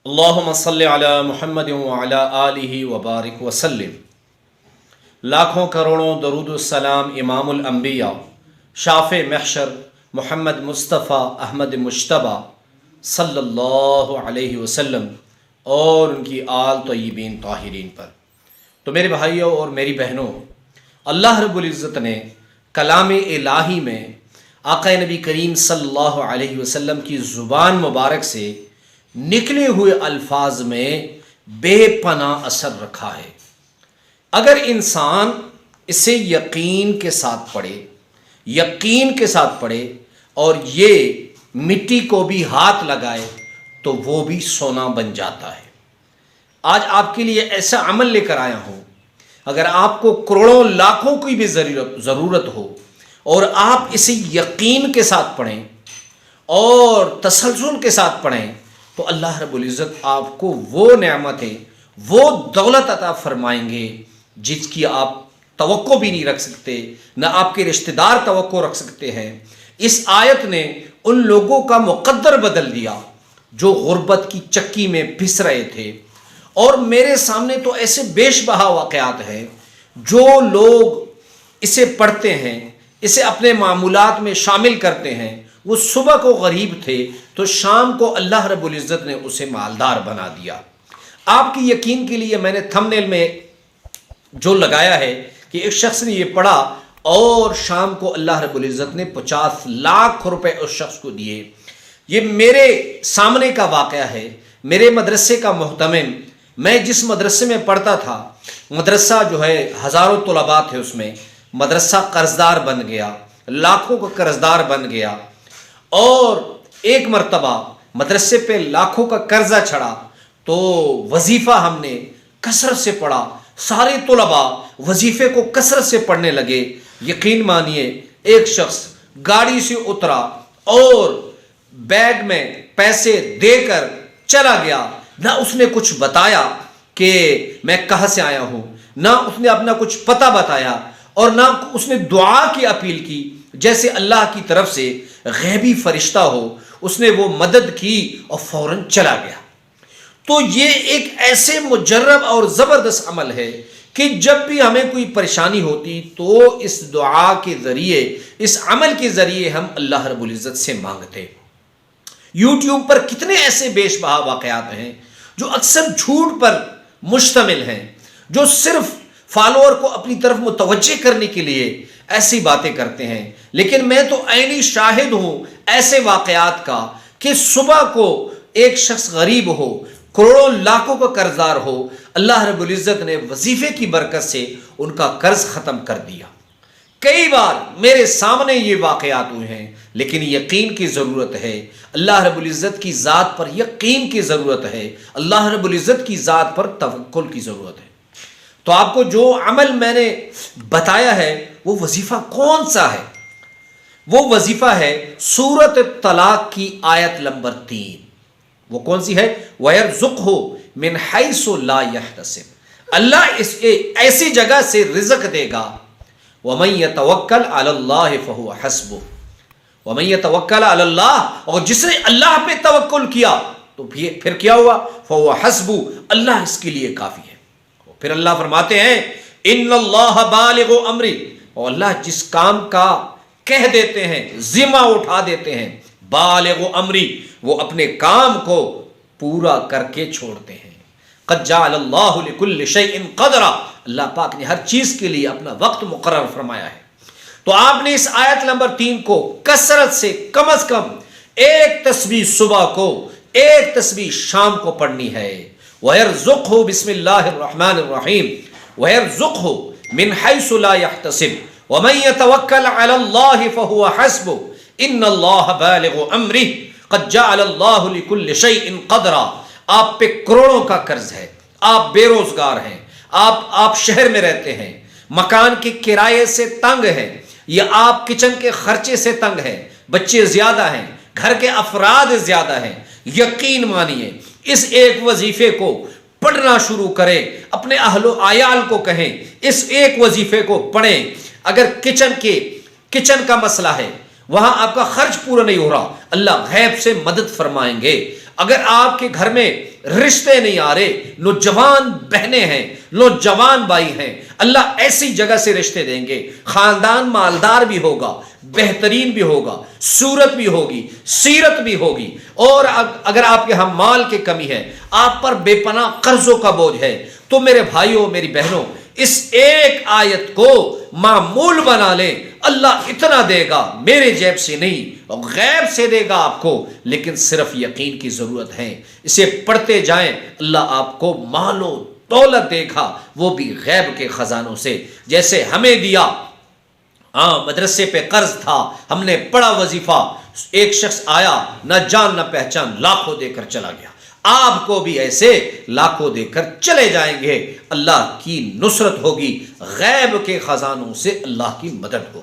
اللہم صلی علی محمد وعلی آلہ وبارک وسلم۔ لاکھوں کروڑوں درود السلام امام الانبیاء شافع محشر محمد مصطفیٰ احمد مجتبیٰ صلی اللہ علیہ وسلم اور ان کی آل طیبین طاہرین پر۔ تو میرے بھائیوں اور میری بہنوں، اللہ رب العزت نے کلام الہی میں آقا نبی کریم صلی اللہ علیہ وسلم کی زبان مبارک سے نکلے ہوئے الفاظ میں بے پناہ اثر رکھا ہے۔ اگر انسان اسے یقین کے ساتھ پڑھے اور یہ مٹی کو بھی ہاتھ لگائے تو وہ بھی سونا بن جاتا ہے۔ آج آپ کے لیے ایسا عمل لے کر آیا ہوں، اگر آپ کو کروڑوں لاکھوں کی بھی ضرورت ہو اور آپ اسے یقین کے ساتھ پڑھیں اور تسلسل کے ساتھ پڑھیں تو اللہ رب العزت آپ کو وہ نعمتیں، وہ دولت عطا فرمائیں گے جس کی آپ توقع بھی نہیں رکھ سکتے، نہ آپ کے رشتہ دار توقع رکھ سکتے ہیں۔ اس آیت نے ان لوگوں کا مقدر بدل دیا جو غربت کی چکی میں پھس رہے تھے، اور میرے سامنے تو ایسے بیش بہا واقعات ہیں جو لوگ اسے پڑھتے ہیں، اسے اپنے معمولات میں شامل کرتے ہیں۔ وہ صبح کو غریب تھے تو شام کو اللہ رب العزت نے اسے مالدار بنا دیا۔ آپ کی یقین کے لیے میں نے تھمبنیل میں جو لگایا ہے کہ ایک شخص نے یہ پڑھا اور شام کو اللہ رب العزت نے 50 لاکھ روپے اس شخص کو دیے۔ یہ میرے سامنے کا واقعہ ہے۔ میرے مدرسے کا محتمم، میں جس مدرسے میں پڑھتا تھا، مدرسہ جو ہے ہزاروں طلباء تھے، اس میں مدرسہ قرضدار بن گیا، لاکھوں کا قرضدار بن گیا، اور ایک مرتبہ مدرسے پہ لاکھوں کا قرضہ چڑھا تو وظیفہ ہم نے کثرت سے پڑھا۔ سارے طلباء وظیفے کو کثرت سے پڑھنے لگے۔ یقین مانیے ایک شخص گاڑی سے اترا اور بیگ میں پیسے دے کر چلا گیا، نہ اس نے کچھ بتایا کہ میں کہاں سے آیا ہوں، نہ اس نے اپنا کچھ پتہ بتایا، اور نہ اس نے دعا کی اپیل کی جیسے اللہ کی طرف سے غیبی فرشتہ ہو۔ اس نے وہ مدد کی اور فوراً چلا گیا۔ تو یہ ایک ایسے مجرب اور زبردست عمل ہے کہ جب بھی ہمیں کوئی پریشانی ہوتی تو اس دعا کے ذریعے، اس عمل کے ذریعے ہم اللہ رب العزت سے مانگتے۔ یوٹیوب پر کتنے ایسے بیش بہا واقعات ہیں جو اکثر جھوٹ پر مشتمل ہیں، جو صرف فالوور کو اپنی طرف متوجہ کرنے کے لیے ایسی باتیں کرتے ہیں۔ لیکن میں تو عینی شاہد ہوں ایسے واقعات کا کہ صبح کو ایک شخص غریب ہو، کروڑوں لاکھوں کا قرضدار ہو، اللہ رب العزت نے وظیفے کی برکت سے ان کا قرض ختم کر دیا۔ کئی بار میرے سامنے یہ واقعات ہوئے ہیں، لیکن یقین کی ضرورت ہے، اللہ رب العزت کی ذات پر یقین کی ضرورت ہے، اللہ رب العزت کی ذات پر توکل کی ضرورت ہے۔ تو آپ کو جو عمل میں نے بتایا ہے وہ وظیفہ کون سا ہے؟ وہ وظیفہ ہے سورۃ طلاق کی آیت نمبر 3۔ وہ کون سی ہے؟ وَيَرْزُقْهُ مِنْ حَيْثُ لَا يَحْتَسِبُ، اللہ اس ایسی جگہ سے رزق دے گا۔ وَمَن يَتَوَكَّلْ عَلَى اللَّهِ فَهُوَ حَسْبُهُ، وَمَن يَتَوَكَّلْ عَلَى اللَّهِ، اور جس نے اللہ پہ توکل کیا تو پھر کیا ہوا؟ فَهُوَ حَسْبُهُ، اللہ اس کے لیے کافی ہے۔ پھر اللہ فرماتے ہیں ان اللہ بالغ امری، اور اللہ جس کام کا کہہ دیتے ہیں، ذمہ اٹھا دیتے ہیں، بالغ امری، وہ اپنے کام کو پورا کر کے چھوڑتے ہیں۔ قد جعل اللہ لکل شیء قدرا، اللہ پاک نے ہر چیز کے لیے اپنا وقت مقرر فرمایا ہے۔ تو آپ نے اس آیت نمبر 3 کو کثرت سے کم از کم ایک تسبیح صبح کو، ایک تسبیح شام کو پڑھنی ہے۔ وَيَرْزُقْهُ بسم اللہ الرحمن الرحیم وَيَرْزُقْهُ مِنْ حَيْثُ لَا يَحْتَسِبُ وَمَنْ يَتَوَكَّلْ عَلَى اللَّهِ فَهُوَ حَسْبُهُ إِنَّ اللَّهَ بَالِغُ أَمْرِهِ قَدْ جَعَلَ اللَّهُ لِكُلِّ شَيْءٍ قَدْرًا۔ آپ پہ کروڑوں کا قرض ہے، آپ بے روزگار ہیں، آپ شہر میں رہتے ہیں، مکان کے کرائے سے تنگ ہیں، یا آپ کچن کے خرچے سے تنگ ہیں، بچے زیادہ ہیں، گھر کے افراد زیادہ ہیں، یقین مانیے اس ایک وظیفے کو پڑھنا شروع کریں، اپنے اہل و عیال کو کہیں اس ایک وظیفے کو پڑھیں۔ اگر کچن کا مسئلہ ہے، وہاں آپ کا خرچ پورا نہیں ہو رہا، اللہ غیب سے مدد فرمائیں گے۔ اگر آپ کے گھر میں رشتے نہیں آ رہے، نوجوان بہنیں ہیں، نوجوان بھائی ہیں، اللہ ایسی جگہ سے رشتے دیں گے، خاندان مالدار بھی ہوگا، بہترین بھی ہوگا، صورت بھی ہوگی، سیرت بھی ہوگی۔ اور اگر آپ کے ہم مال کی کمی ہے، آپ پر بے پناہ قرضوں کا بوجھ ہے، تو میرے بھائیوں میری بہنوں، اس ایک آیت کو معمول بنا لیں، اللہ اتنا دے گا، میرے جیب سے نہیں، غیب سے دے گا آپ کو، لیکن صرف یقین کی ضرورت ہے۔ اسے پڑھتے جائیں، اللہ آپ کو مال و دولت دے گا، وہ بھی غیب کے خزانوں سے، جیسے ہمیں دیا۔ مدرسے پہ قرض تھا، ہم نے پڑھا وظیفہ، ایک شخص آیا، نہ جان نہ پہچان، لاکھوں دے کر چلا گیا۔ آپ کو بھی ایسے لاکھوں دے کر چلے جائیں گے، اللہ کی نصرت ہوگی، غیب کے خزانوں سے اللہ کی مدد ہوگی۔